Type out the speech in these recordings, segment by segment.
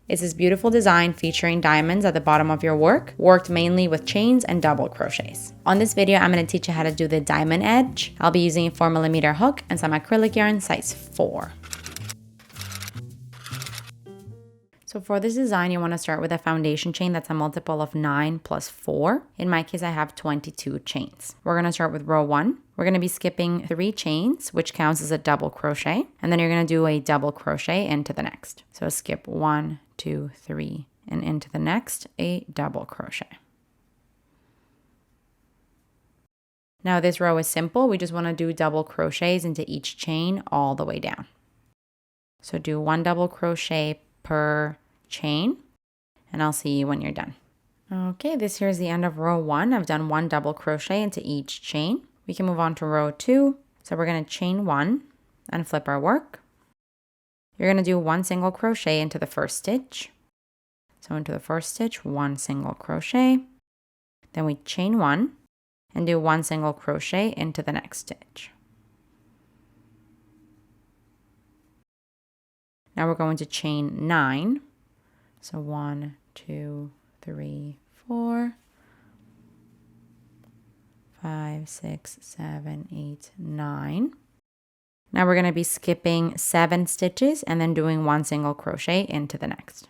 It's this beautiful design featuring diamonds at the bottom of your work, worked mainly with chains and double crochets. On this video, I'm going to teach you how to do the diamond edge. I'll be using a 4mm hook and some acrylic yarn size 4. So for this design, you want to start with a foundation chain that's a multiple of 9 plus 4. In my case, I have 22 chains. We're going to start with row 1. We're going to be skipping 3 chains, which counts as a double crochet. And then you're going to do a double crochet into the next. So skip 1, 2, 3, and into the next, a double crochet. Now this row is simple. We just want to do double crochets into each chain all the way down. So do 1 double crochet per chain, and I'll see you when you're done. Okay, this here is the end of row 1. I've done 1 double crochet into each chain. We can move on to row 2. So we're going to chain 1 and flip our work. You're going to do 1 single crochet into the first stitch. So into the first stitch, 1 single crochet. Then we chain 1 and do 1 single crochet into the next stitch. Now we're going to chain 9. So 1, 2, 3, 4, 5, 6, 7, 8, 9. Now we're going to be skipping 7 stitches and then doing 1 single crochet into the next.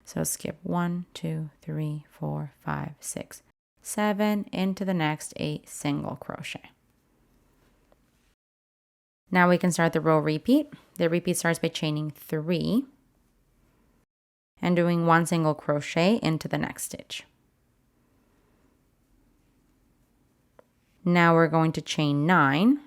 So skip 1, 2, 3, 4, 5, 6, 7 into the next, a single crochet. Now we can start the row repeat. The repeat starts by chaining 3 and doing 1 single crochet into the next stitch. Now we're going to chain 9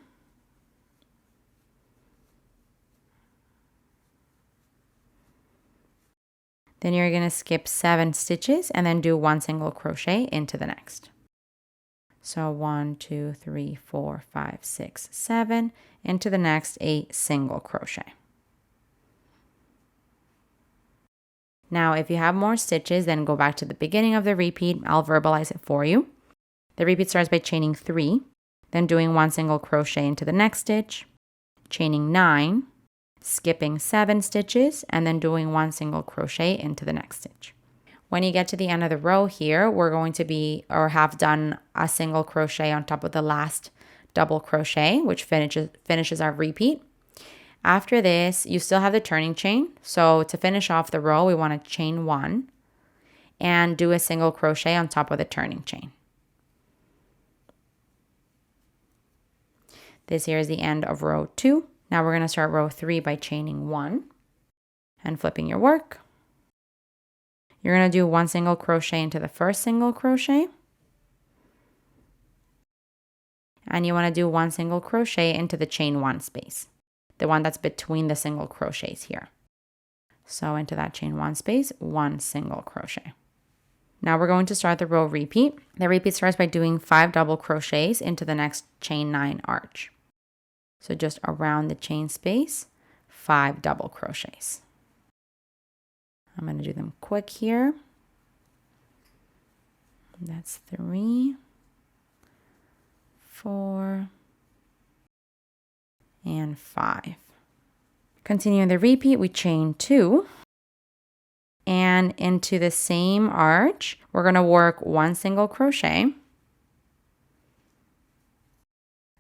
then you're going to skip 7 stitches and then do 1 single crochet into the next. So 1, 2, 3, 4, 5, 6, 7 into the next, a single crochet. Now, if you have more stitches, then go back to the beginning of the repeat. I'll verbalize it for you. The repeat starts by chaining 3, then doing 1 single crochet into the next stitch, chaining 9, skipping 7 stitches, and then doing 1 single crochet into the next stitch. When you get to the end of the row here, we're going to be, or have done, a single crochet on top of the last double crochet, which finishes our repeat. After this, you still have the turning chain. So to finish off the row, we want to chain 1 and do a single crochet on top of the turning chain. This here is the end of row 2. Now we're going to start row 3 by chaining 1 and flipping your work. You're going to do 1 single crochet into the first single crochet. And you want to do 1 single crochet into the chain 1 space, the one that's between the single crochets here. So into that chain 1 space, 1 single crochet. Now we're going to start the row repeat. The repeat starts by doing 5 double crochets into the next chain 9 arch. So just around the chain space, 5 double crochets. I'm going to do them quick here. That's 3, 4, and 5. Continuing the repeat, we chain 2. And into the same arch, we're going to work 1 single crochet,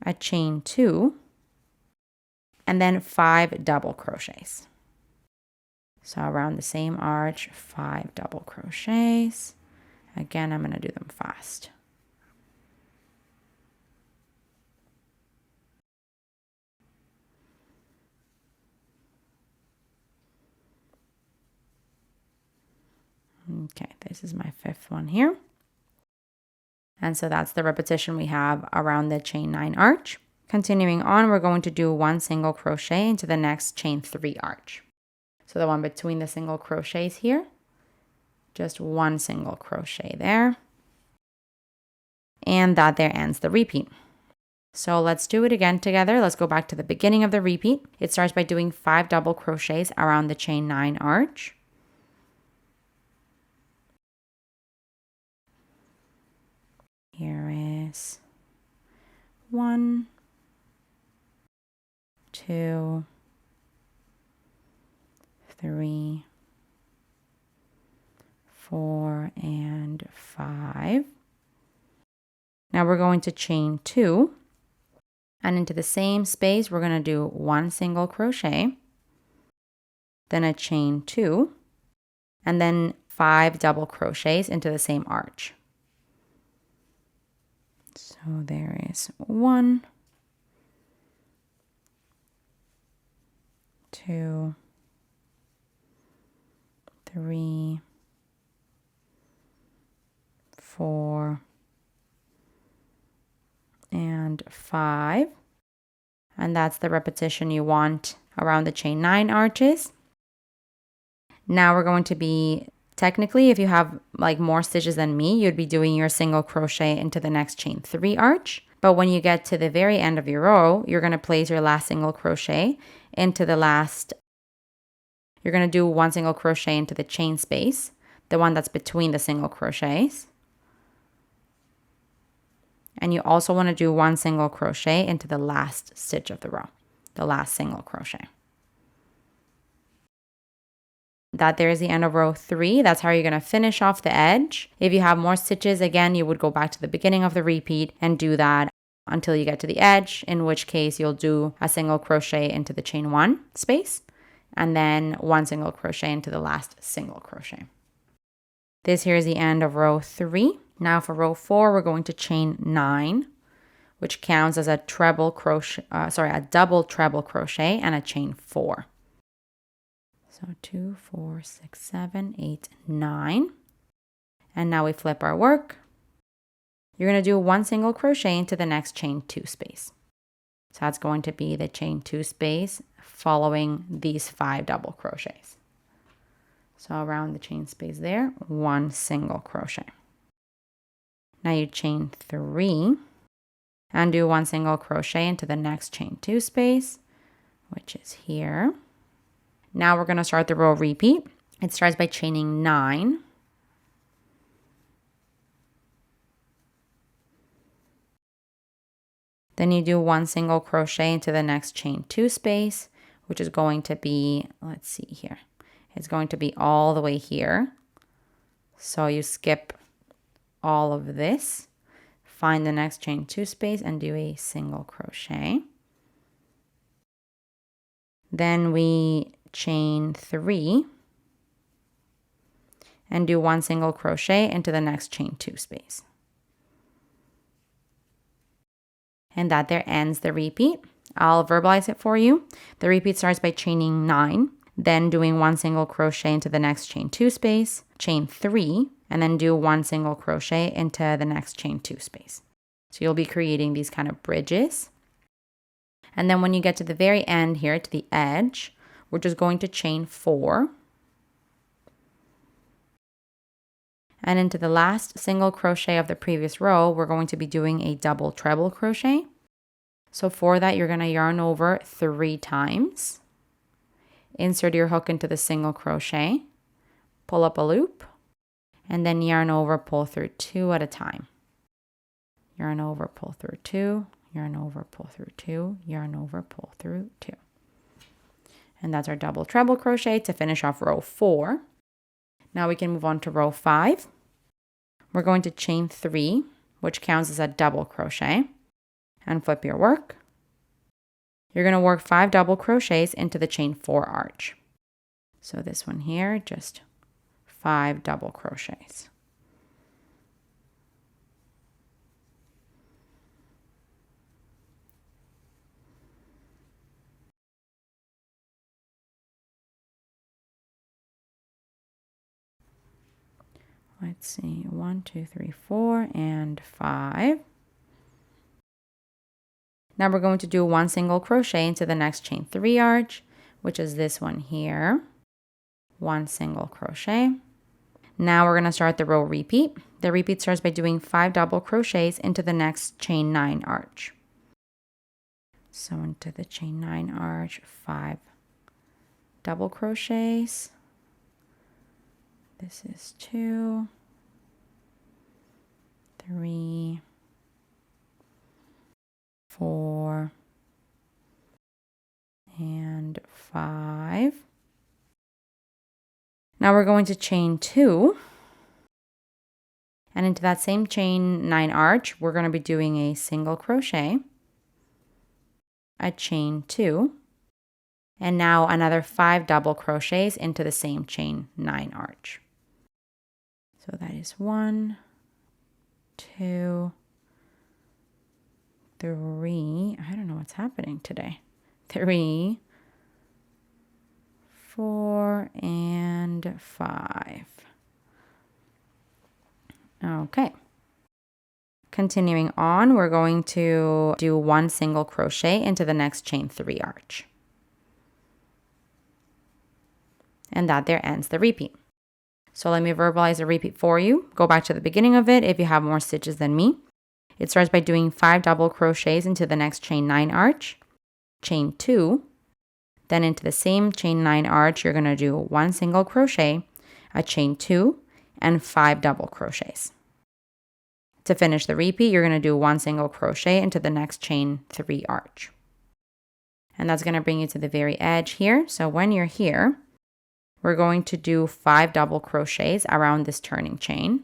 a chain 2, and then 5 double crochets. So around the same arch, 5 double crochets. Again, I'm going to do them fast. Okay, this is my 5th one here. And so that's the repetition we have around the chain 9 arch. Continuing on, we're going to do 1 single crochet into the next chain 3 arch. So the one between the single crochets here, just 1 single crochet there. And that there ends the repeat. So let's do it again together. Let's go back to the beginning of the repeat. It starts by doing 5 double crochets around the chain 9 arch. Here is 1, 2, 3, 4 and 5. Now we're going to chain 2, and into the same space we're going to do 1 single crochet, then a chain 2, and then 5 double crochets into the same arch. So there is 1, 2, 3, 4, and 5. And that's the repetition you want around the chain 9 arches. Now we're going to be, technically, if you have like more stitches than me, you'd be doing your single crochet into the next chain 3 arch. But when you get to the very end of your row, you're going to place your last single crochet into the last, you're going to do 1 single crochet into the chain space, the one that's between the single crochets. And you also want to do 1 single crochet into the last stitch of the row, the last single crochet. That there is the end of row 3. That's how you're going to finish off the edge. If you have more stitches, again, you would go back to the beginning of the repeat and do that until you get to the edge, in which case you'll do a single crochet into the chain 1 space, and then 1 single crochet into the last single crochet. This here is the end of row 3. Now for row 4, we're going to chain 9, which counts as a double treble crochet and a chain 4. So 2, 4, 6, 7, 8, 9. And now we flip our work. You're going to do 1 single crochet into the next chain 2 space. So that's going to be the chain 2 space following these 5 double crochets. So around the chain space there, 1 single crochet. Now you chain 3 and do 1 single crochet into the next chain 2 space, which is here. Now we're going to start the row repeat. It starts by chaining 9. Then you do 1 single crochet into the next chain 2 space, which is going to be, let's see here. It's going to be all the way here. So you skip all of this, find the next chain 2 space and do a single crochet. Then we chain 3 and do 1 single crochet into the next chain 2 space. And that there ends the repeat. I'll verbalize it for you. The repeat starts by chaining 9, then doing 1 single crochet into the next chain 2 space, chain 3, and then do 1 single crochet into the next chain 2 space. So you'll be creating these kind of bridges. And then when you get to the very end here, to the edge, we're just going to chain 4. And into the last single crochet of the previous row, we're going to be doing a double treble crochet. So for that, you're going to yarn over 3 times. Insert your hook into the single crochet, pull up a loop, and then yarn over, pull through 2 at a time. Yarn over, pull through 2, yarn over, pull through 2, yarn over, pull through 2. And that's our double treble crochet to finish off row 4. Now we can move on to row 5. We're going to chain 3, which counts as a double crochet, and flip your work. You're going to work 5 double crochets into the chain 4 arch. So this one here, just 5 double crochets. Let's see, 1, 2, 3, 4, and 5. Now we're going to do 1 single crochet into the next chain 3 arch, which is this one here. 1 single crochet. Now we're going to start the row repeat. The repeat starts by doing 5 double crochets into the next chain 9 arch. So into the chain 9 arch, 5 double crochets. This is 2, 3, 4, and 5. Now we're going to chain 2 And into that same chain 9 arch, we're going to be doing a single crochet, a chain 2, and now another 5 double crochets into the same chain 9 arch. So that is 1, 2, 3. I don't know what's happening today. 3, 4, and 5. Okay. Continuing on, we're going to do 1 single crochet into the next chain 3 arch. And that there ends the repeat. So let me verbalize the repeat for you. Go back to the beginning of it if you have more stitches than me. It starts by doing 5 double crochets into the next chain 9 arch, chain 2, then into the same chain 9 arch, you're going to do 1 single crochet, a chain 2, and 5 double crochets. To finish the repeat, you're going to do 1 single crochet into the next chain 3 arch. And that's going to bring you to the very edge here. So when you're here, we're going to do 5 double crochets around this turning chain.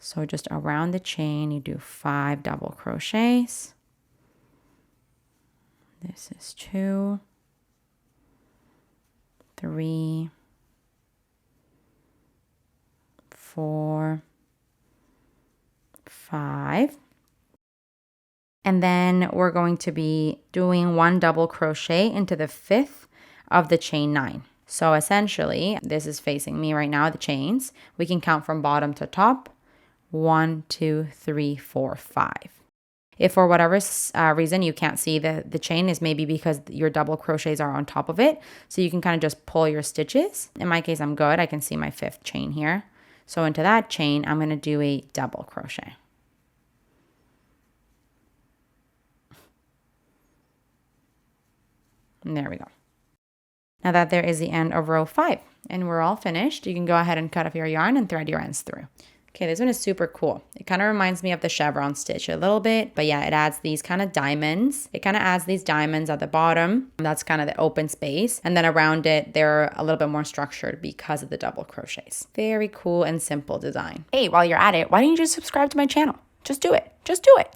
So just around the chain, you do 5 double crochets. This is 2, 3, 4, 5. And then we're going to be doing 1 double crochet into the 5th of the chain 9. So essentially, this is facing me right now, the chains. We can count from bottom to top. 1, 2, 3, 4, 5. If for whatever reason you can't see the chain, is maybe because your double crochets are on top of it. So you can kind of just pull your stitches. In my case, I'm good. I can see my 5th chain here. So into that chain, I'm going to do a double crochet. And there we go. Now that there is the end of row 5 and we're all finished, you can go ahead and cut off your yarn and thread your ends through. Okay, this one is super cool. It kind of reminds me of the chevron stitch a little bit, but yeah, it adds these kind of diamonds. It kind of adds these diamonds at the bottom. That's kind of the open space. And then around it, they're a little bit more structured because of the double crochets. Very cool and simple design. Hey, while you're at it, why don't you just subscribe to my channel? Just do it. Just do it.